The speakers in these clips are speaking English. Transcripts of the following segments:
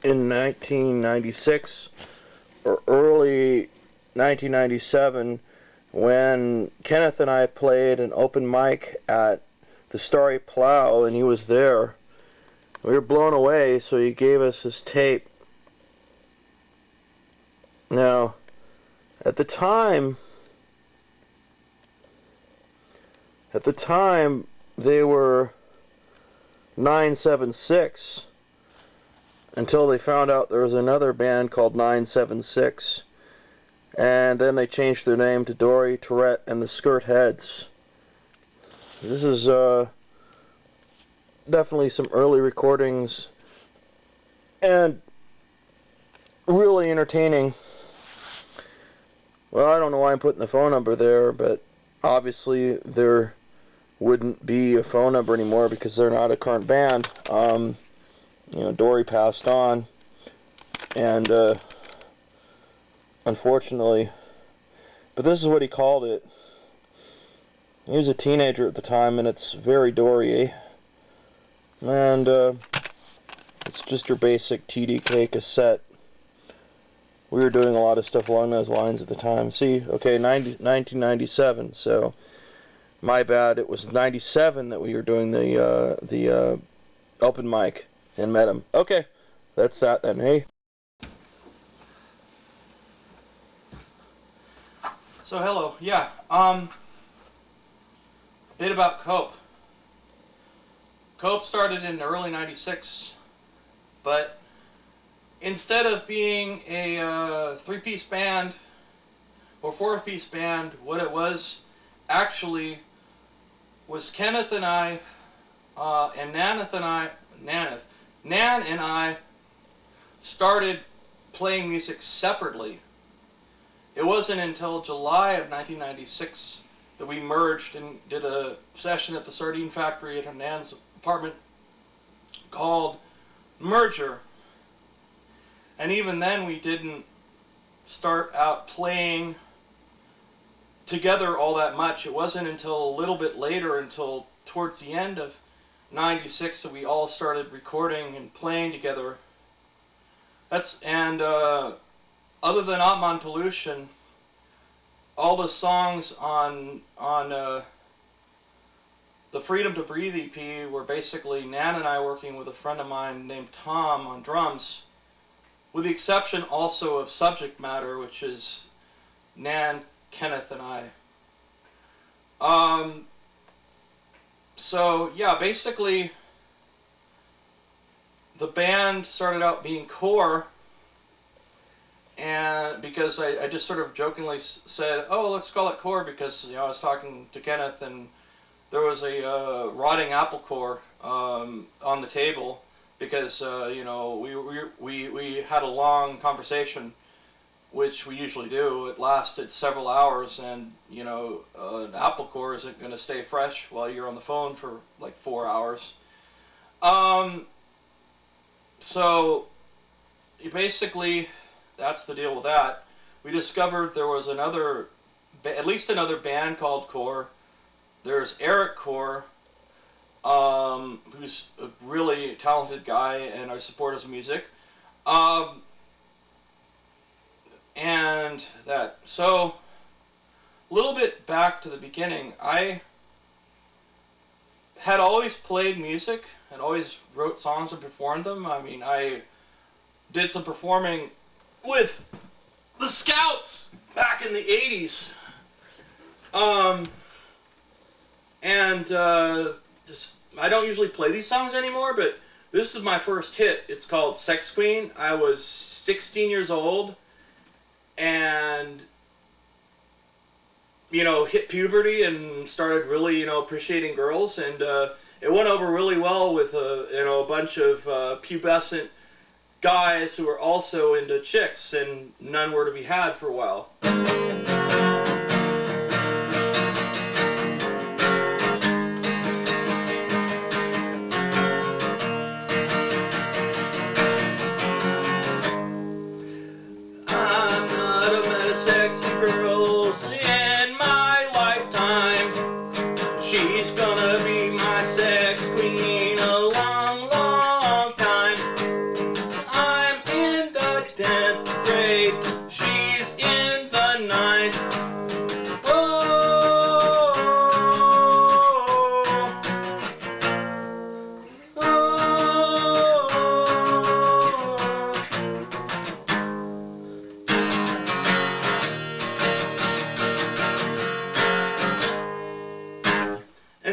in 1996 or early 1997 when Kenneth and I played an open mic at the Starry Plow, and he was there. We were blown away, so he gave us his tape. Now, at the time they were 976 until they found out there was another band called 976, and then they changed their name to Dory, Tourette, and the Skirt Heads. This is definitely some early recordings and really entertaining. Well, I don't know why I'm putting the phone number there, but obviously there wouldn't be a phone number anymore because they're not a current band. Dory passed on, and unfortunately, but this is what he called it. He was a teenager at the time, and it's very Dory-y. And it's just your basic TDK cassette. We were doing a lot of stuff along those lines at the time. See, okay, 1997, so my bad. It was 97 that we were doing the open mic and met him. Okay, that's that then. Hey. So hello, yeah. A bit about Cope. Cope started in early '96, but instead of being a three-piece band or four-piece band, what it was actually was Kenneth and I and Nan and I started playing music separately. It wasn't until July of 1996 that we merged and did a session at the Sardine Factory at Nan's apartment called Merger. And even then we didn't start out playing together all that much. It wasn't until a little bit later, until towards the end of '96, that we all started recording and playing together. Other than Atman Pollution, all the songs on the Freedom to Breathe EP were basically Nan and I working with a friend of mine named Tom on drums, with the exception also of Subject Matter, which is Nan, Kenneth, and I. So yeah, basically the band started out being core, and because I just sort of jokingly said, oh, let's call it core, because I was talking to Kenneth and there was a rotting apple core on the table, because we had a long conversation, which we usually do. It lasted several hours, and an apple core isn't going to stay fresh while you're on the phone for like 4 hours. So basically, that's the deal with that. We discovered there was at least another band called Core. There's Eric Core, who's a really talented guy, and I support his music. And that. So, a little bit back to the beginning. I had always played music and always wrote songs and performed them. I mean, I did some performing with the Scouts back in the 80s. I don't usually play these songs anymore, but this is my first hit. It's called Sex Queen. I was 16 years old and hit puberty and started really appreciating girls, and it went over really well with a bunch of pubescent guys who were also into chicks, and none were to be had for a while. Sexy girls in my lifetime. She's gonna be my sex queen a long, long time. I'm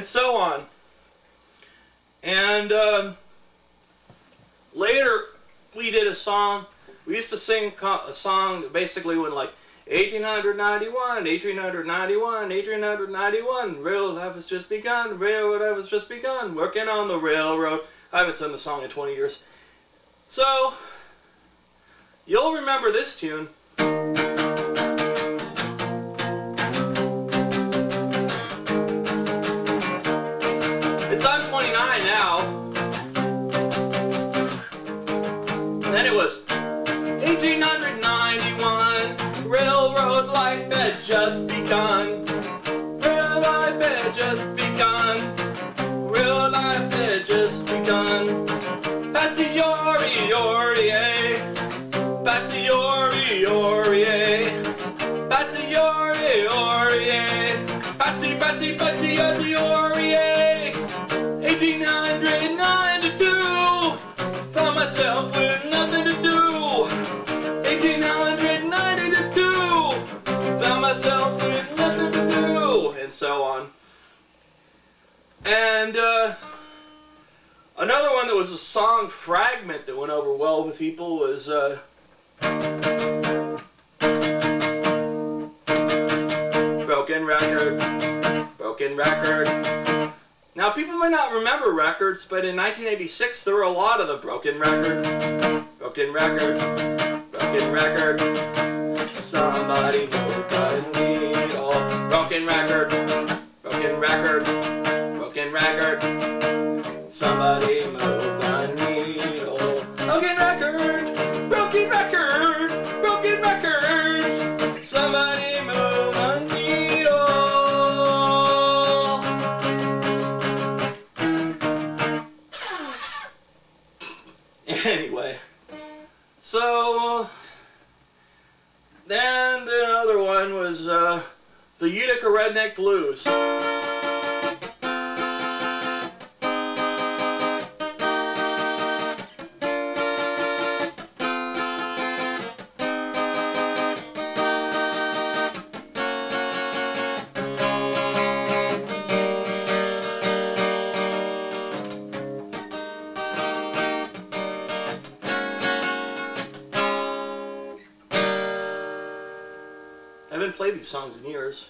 and so on. And later, we did a song. We used to sing a song that basically went like 1891, 1891, 1891. Real life has just begun. Real life has just begun. Working on the railroad. I haven't sung the song in 20 years. So, you'll remember this tune. It's on 29 now. And then it was 1891. Railroad life had just begun. Real life had just begun. Real life had just begun. Patsy Yori Yori, eh? Patsy Yori Yori, eh? Patsy Yori Yori, eh? Patsy, Patsy, Patsy Yori, eh? 1892. Found myself with nothing to do. 1892. Found myself with nothing to do. And so on. And another one that was a song fragment that went over well with people was Broken Record, Broken Record. Now people may not remember records, but in 1986 there were a lot of them. Broken Record, Broken Record, Broken Record. Somebody moved the needle. Broken Record, Broken Record, Broken Record. Somebody move the needle. Broken record, broken record, broken record. Somebody move the needle. Anyway, so then the other one was the Utica Redneck Blues. I haven't played these songs in years.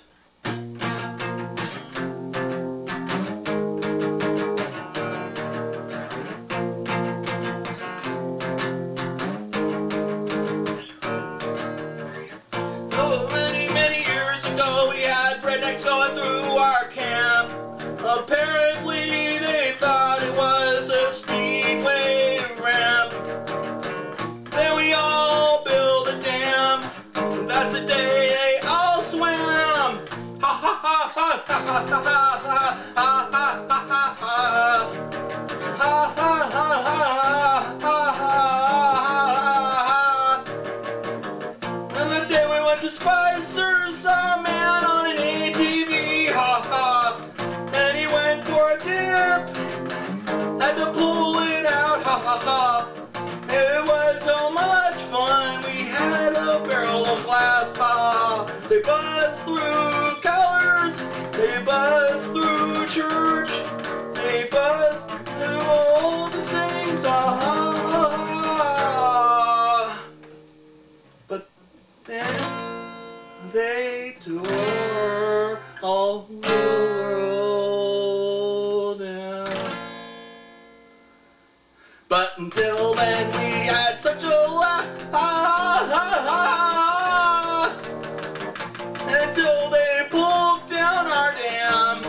Oh, many years ago we had rednecks going through our camp. Apparently they thought it was a speedway ramp. Then we all built a dam, and that's the day they all swam. Ha ha ha ha ha ha ha ha ha ha ha ha. Ha ha ha ha ha ha ha. And the day we went to Spicer's, saw a man on an ATV, ha ha. And he went for a dip, had to pull it out, ha ha ha. It was so much fun, we had a barrel of blast, ha ha. They buzzed through colors, they buzzed through church, they buzzed through all the things, ha ha ha. But then they tore all the world down. But until then we had such a laugh, ha ha ha ha. Until they pulled down our dam.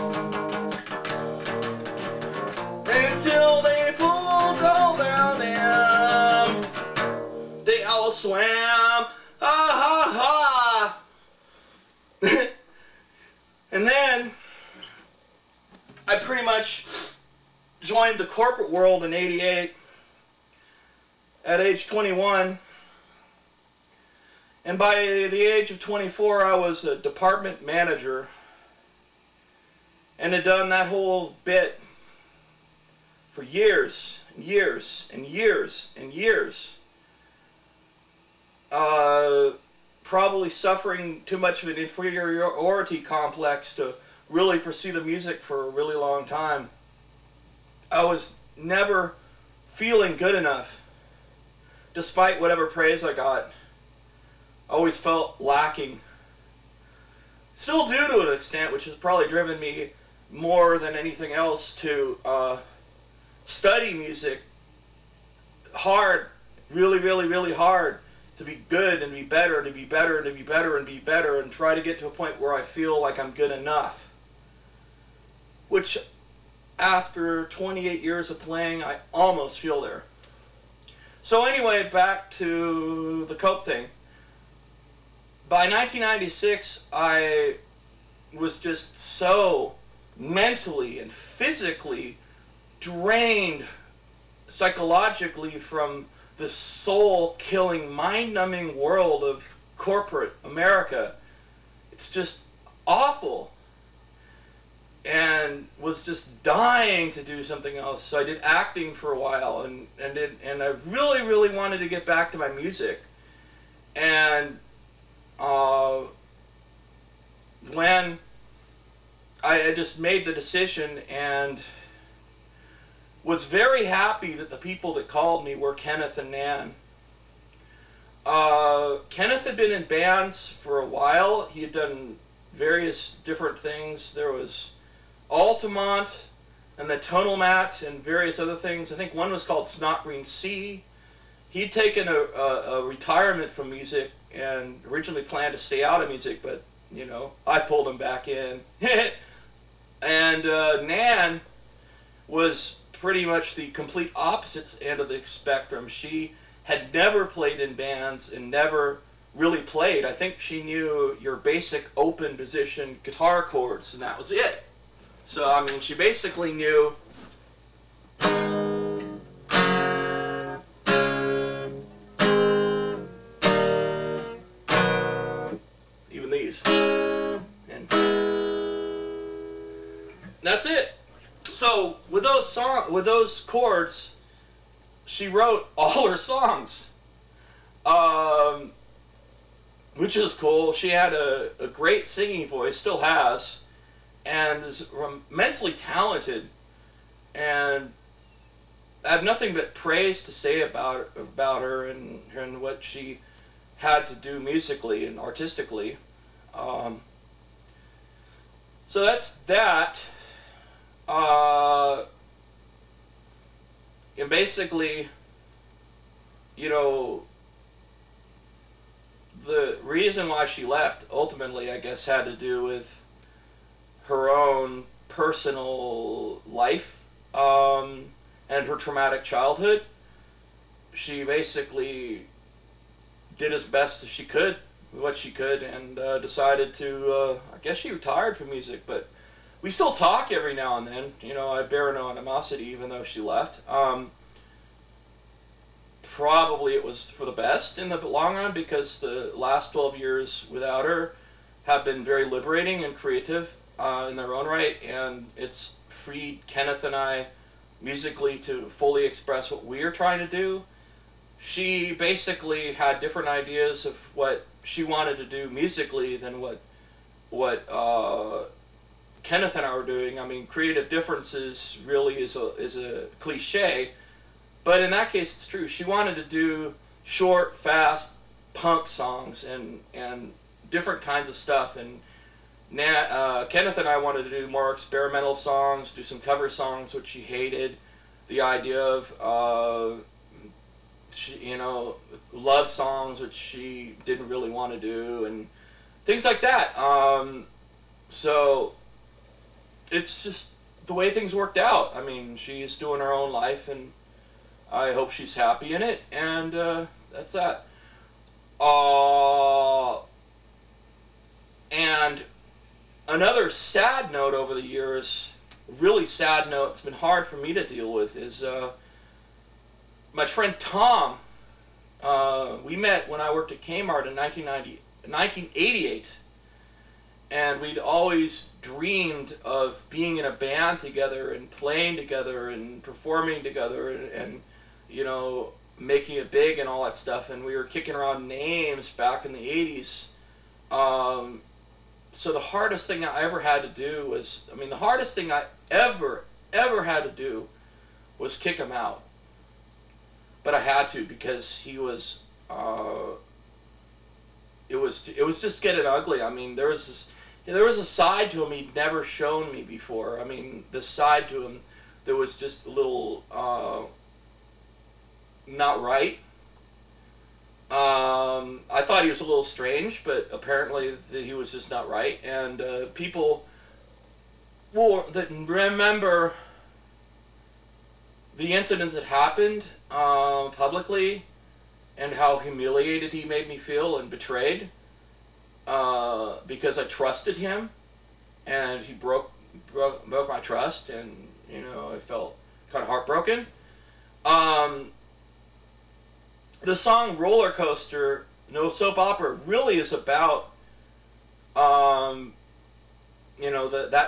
Until they pulled all down dam. They all swam, ha ha ha. And then I pretty much joined the corporate world in '88 at age 21. And by the age of 24, I was a department manager and had done that whole bit for years and years and years and years. Probably suffering too much of an inferiority complex to really pursue the music for a really long time, I was never feeling good enough, despite whatever praise I got. I always felt lacking. Still do to an extent, which has probably driven me more than anything else to study music hard, really, really, really hard, to be good and be better, to be better, and to be better, and be better, and try to get to a point where I feel like I'm good enough. Which, after 28 years of playing, I almost feel there. So anyway, back to the cope thing. By 1996, I was just so mentally and physically drained psychologically from the soul-killing, mind-numbing world of corporate America. It's just awful. And was just dying to do something else. So I did acting for a while, and I really, really wanted to get back to my music. And when I just made the decision and was very happy that the people that called me were Kenneth and Nan. Kenneth had been in bands for a while. He had done various different things. There was Altamont and the Tonal Mat and various other things. I think one was called Snot Green Sea. He'd taken a retirement from music and originally planned to stay out of music, but, you know, I pulled him back in. And Nan was pretty much the complete opposite end of the spectrum. She had never played in bands and never really played. I think she knew your basic open position guitar chords, and that was it. So, I mean, she basically knew even these. And that's it. So with those chords, she wrote all her songs, which is cool. She had a great singing voice, still has, and is immensely talented. And I have nothing but praise to say about her and what she had to do musically and artistically. So that's that. And basically, you know, the reason why she left ultimately, I guess, had to do with her own personal life and her traumatic childhood. She basically did as best as she could, what she could, and decided to, I guess she retired from music, but we still talk every now and then. You know, I bear no animosity even though she left. Probably it was for the best in the long run, because the last 12 years without her have been very liberating and creative in their own right, and it's freed Kenneth and I musically to fully express what we are trying to do. She basically had different ideas of what she wanted to do musically than what Kenneth and I were doing. I mean, creative differences really is a cliche, but in that case it's true. She wanted to do short, fast punk songs and different kinds of stuff, and Kenneth and I wanted to do more experimental songs, do some cover songs, which she hated. The idea of love songs, which she didn't really want to do, and things like that. So it's just the way things worked out. I mean, she's doing her own life, and I hope she's happy in it, and that's that. And another sad note over the years, really sad note, it's been hard for me to deal with, is my friend Tom. We met when I worked at Kmart in 1988, and we'd always dreamed of being in a band together and playing together and performing together and you know, making it big and all that stuff. And we were kicking around names back in the 80s. So the hardest thing I ever had to do was, I mean, the hardest thing I ever had to do was kick him out. But I had to, because he was, it was just getting ugly. I mean, there was a side to him he'd never shown me before. I mean, this side to him that was just a little not right. I thought he was a little strange, but apparently he was just not right. And people that remember the incidents that happened publicly, and how humiliated he made me feel and betrayed, because I trusted him, and he broke my trust, and I felt kind of heartbroken. The song Roller Coaster, No Soap Opera, really is about that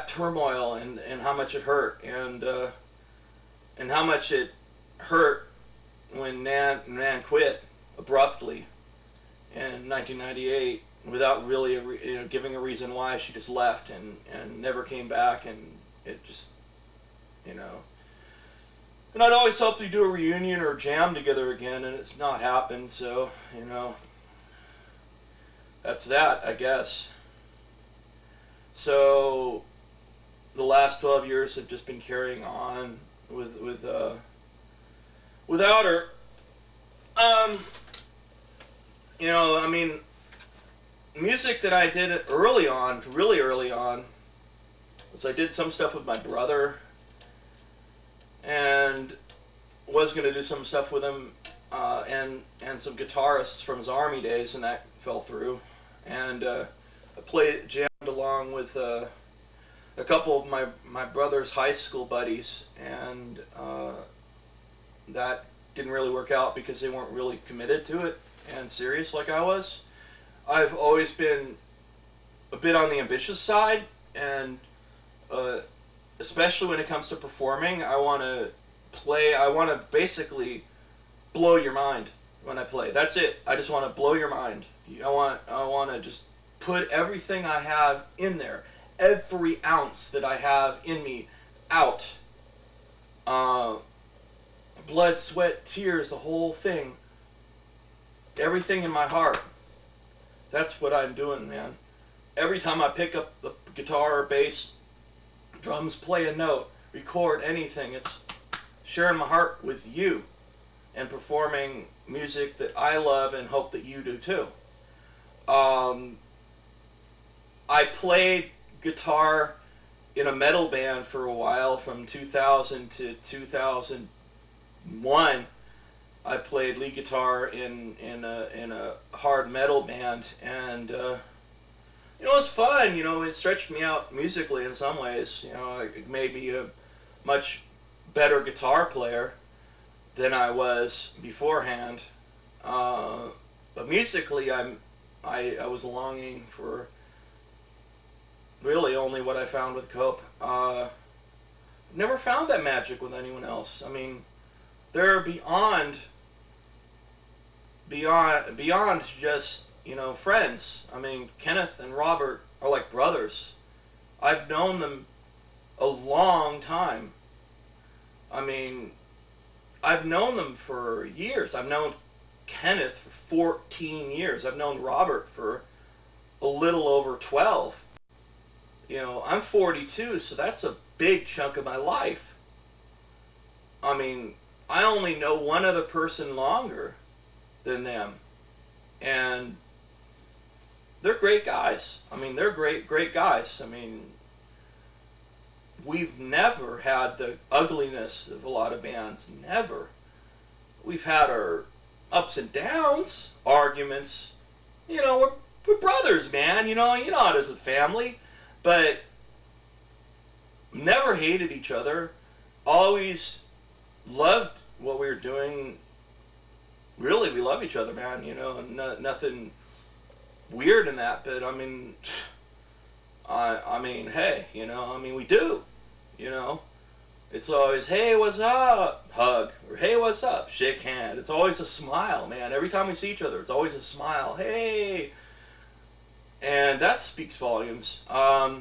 turmoil, and how much it hurt, and how much it hurt when Nan quit abruptly in 1998 without really giving a reason why. She just left and never came back, and it just and I'd always hoped we'd do a reunion or a jam together again, and it's not happened. So that's that, I guess. So the last 12 years have just been carrying on without her. I mean, music that I did early on, really early on, was I did some stuff with my brother, and was going to do some stuff with him, and some guitarists from his army days, and that fell through. And I jammed along with a couple of my brother's high school buddies, and that didn't really work out because they weren't really committed to it and serious like I was. I've always been a bit on the ambitious side, and especially when it comes to performing, I want to basically blow your mind when I play. That's it. I just want to blow your mind. I want to just put everything I have in there, every ounce that I have in me, out. Blood, sweat, tears, the whole thing. Everything in my heart. That's what I'm doing, man. Every time I pick up the guitar or bass, drums, play a note, record anything, it's sharing my heart with you and performing music that I love and hope that you do too. I played guitar in a metal band for a while, from 2000 to 2001. I played lead guitar in a hard metal band, and it was fun. It stretched me out musically in some ways. It made me a much better guitar player than I was beforehand. But musically, I was longing for really only what I found with Cope. Never found that magic with anyone else. I mean, they're beyond just friends. I mean, Kenneth and Robert are like brothers. I've known them a long time. I mean, I've known them for years. I've known Kenneth for 14 years. I've known Robert for a little over 12. I'm 42, so that's a big chunk of my life. I mean, I only know one other person longer than them, and they're great guys. I mean, they're great guys. I mean, we've never had the ugliness of a lot of bands. Never. We've had our ups and downs, arguments. We're brothers, man. You know how it is with family. But never hated each other. Always loved what we were doing. Really, we love each other, man. Nothing weird in that. But I mean, hey, we do. It's always, hey, what's up? Hug. Or hey, what's up? Shake hand. It's always a smile, man. Every time we see each other, it's always a smile. Hey. and that speaks volumes. I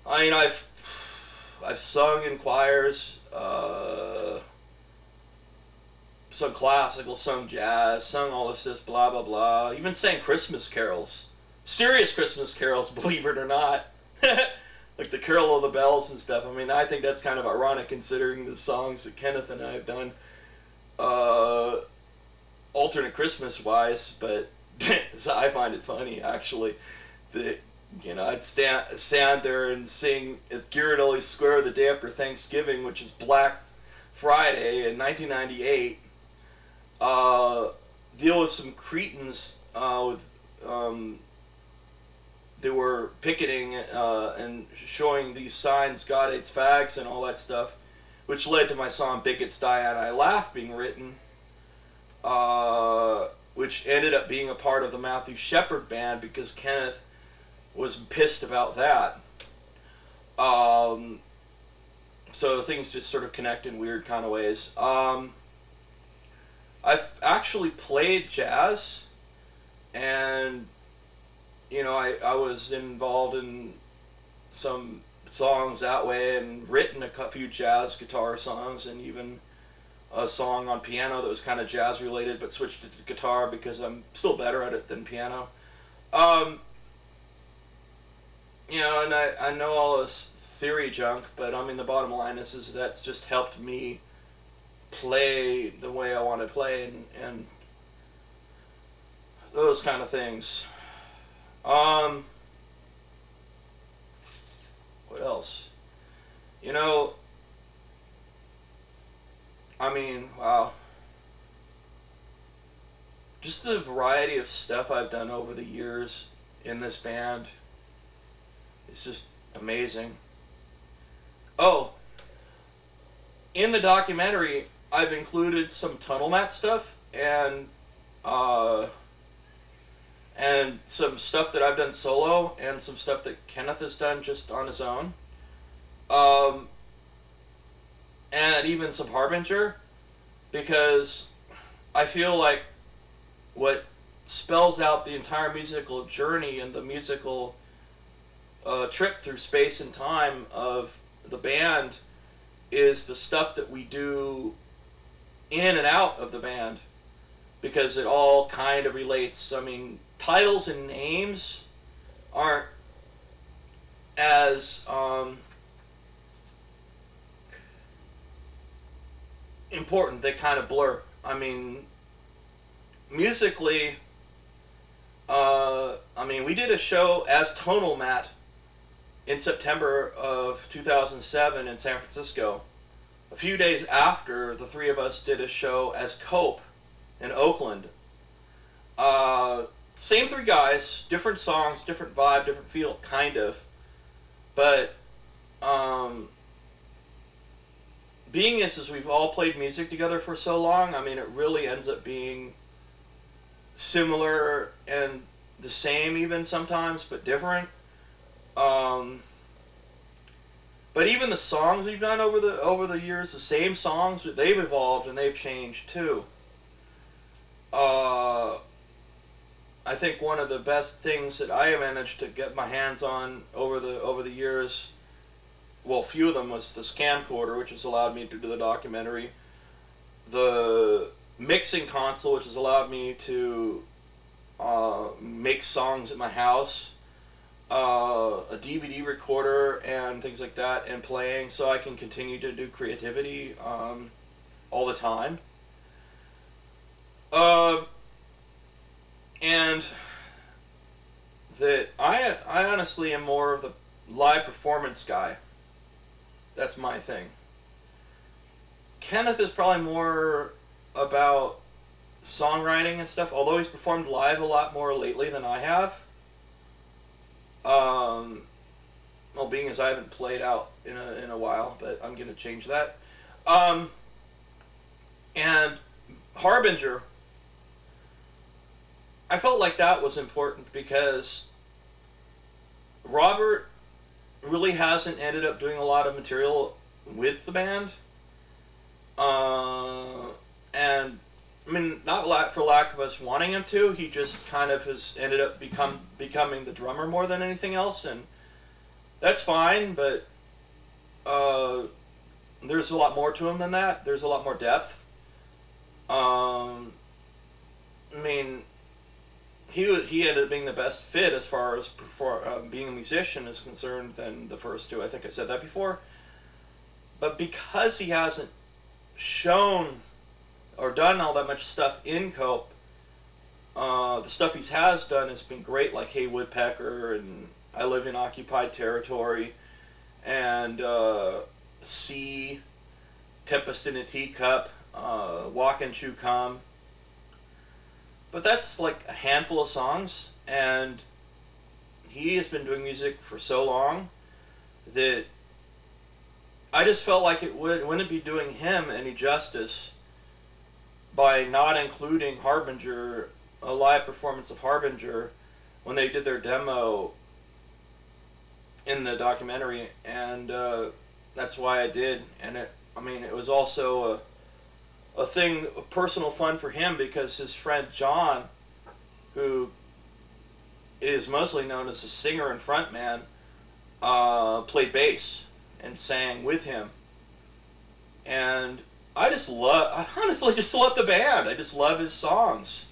mean, I've sung in choirs, sung classical, sung jazz, sung all this blah blah blah. Even sang Christmas carols, serious Christmas carols, believe it or not, like the Carol of the Bells and stuff. I mean, I think that's kind of ironic considering the songs that Kenneth and I have done, uh, alternate Christmas wise. But so I find it funny actually that I'd stand there and sing at Ghirardelli Square the day after Thanksgiving, which is Black Friday in 1998. Deal with some cretins with they were picketing and showing these signs, God hates fags and all that stuff, which led to my song Bigots Die and I Laugh being written, which ended up being a part of the Matthew Shepard band because Kenneth was pissed about that. So things just sort of connect in weird kind of ways. I've actually played jazz, and I was involved in some songs that way and written a few jazz guitar songs, and even a song on piano that was kind of jazz related but switched it to guitar because I'm still better at it than piano. And I know all this theory junk, but I mean the bottom line is that's just helped me play the way I want to play, and those kind of things. What else? I mean, wow. Just the variety of stuff I've done over the years in this band is just amazing. Oh, in the documentary, I've included some Tunnel Mat stuff and some stuff that I've done solo and some stuff that Kenneth has done just on his own. And even some Harbinger, because I feel like what spells out the entire musical journey and the musical trip through space and time of the band is the stuff that we do in and out of the band, because it all kind of relates. I mean, titles and names aren't as important. They kind of blur. I mean, musically, we did a show as Tonal Mat in September of 2007 in San Francisco. A few days after, the three of us did a show as Cope in Oakland. Same three guys, different songs, different vibe, different feel, kind of. But being is we've all played music together for so long, I mean, it really ends up being similar and the same even sometimes, but different. But even the songs we've done over the years, the same songs, they've evolved and they've changed too. I think one of the best things that I managed to get my hands on over the years, well, a few of them, was the camcorder, which has allowed me to do the documentary, the mixing console, which has allowed me to make songs at my house, a DVD recorder and things like that, and playing, so I can continue to do creativity all the time. And that I honestly am more of the live performance guy. That's my thing. Kenneth is probably more about songwriting and stuff, although he's performed live a lot more lately than I have. Well, being as I haven't played out in a while, but I'm gonna change that. And Harbinger, I felt like that was important because Robert really hasn't ended up doing a lot of material with the band, and I mean, not for lack of us wanting him to. He just kind of has ended up becoming the drummer more than anything else, and that's fine. But uh, there's a lot more to him than that. There's a lot more depth. I mean, he ended up being the best fit as far as being a musician is concerned than the first two. I think I said that before. But because he hasn't shown or done all that much stuff in Cope, the stuff he has done has been great, like Hey Woodpecker and I Live in Occupied Territory and Sea, Tempest in a Teacup, Walk and Chew Come. But that's like a handful of songs, and he has been doing music for so long that I just felt like wouldn't be doing him any justice by not including Harbinger, a live performance of Harbinger, when they did their demo in the documentary, and that's why I did. And it was also a thing, a personal fun for him because his friend John, who is mostly known as a singer and frontman, played bass and sang with him. And I honestly just love the band. I just love his songs.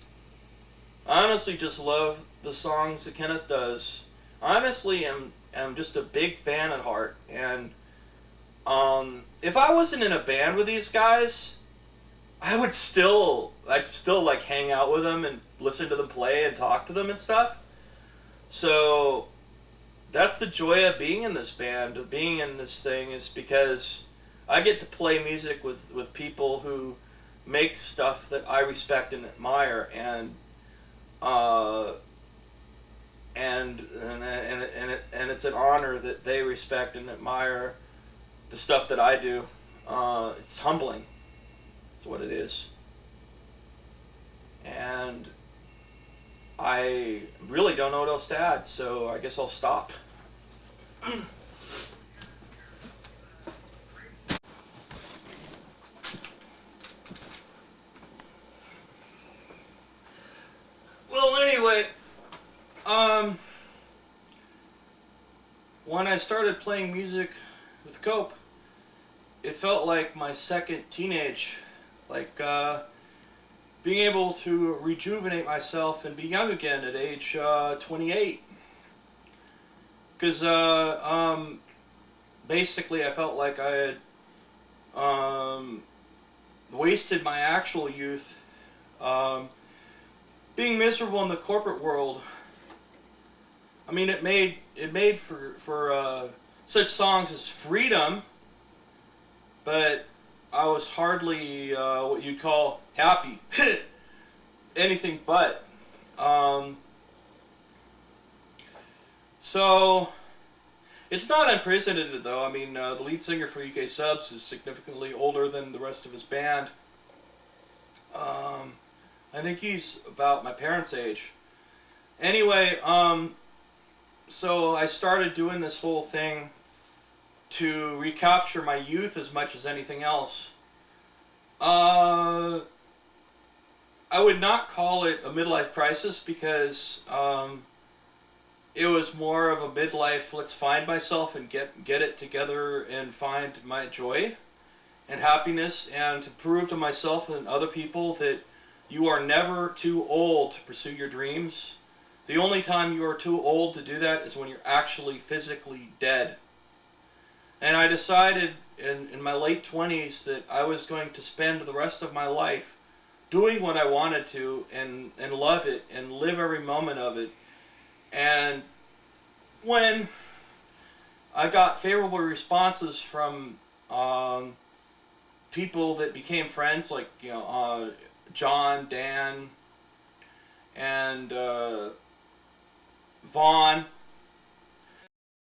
I honestly just love the songs that Kenneth does. Honestly, am just a big fan at heart. And if I wasn't in a band with these guys, I'd still like hang out with them and listen to them play and talk to them and stuff. So that's the joy of being in this band, of being in this thing, is because I get to play music with people who make stuff that I respect and admire, and it's an honor that they respect and admire the stuff that I do. It's humbling. It's what it is. And I really don't know what else to add, so I guess I'll stop. Well, anyway, when I started playing music with Cope, it felt like my second teenage, like being able to rejuvenate myself and be young again at age 28. Because basically I felt like I had wasted my actual youth being miserable in the corporate world. I mean, it made for such songs as Freedom, but I was hardly what you'd call happy. Anything but. So, it's not unprecedented though. I mean, the lead singer for UK Subs is significantly older than the rest of his band. I think he's about my parents' age. Anyway, so I started doing this whole thing to recapture my youth as much as anything else. I would not call it a midlife crisis because it was more of a midlife, let's find myself and get it together and find my joy and happiness, and to prove to myself and other people that you are never too old to pursue your dreams. The only time you are too old to do that is when you're actually physically dead. And I decided in my late 20s that I was going to spend the rest of my life doing what I wanted to and love it and live every moment of it. And when I got favorable responses from people that became friends, like John, Dan, and Vaughn,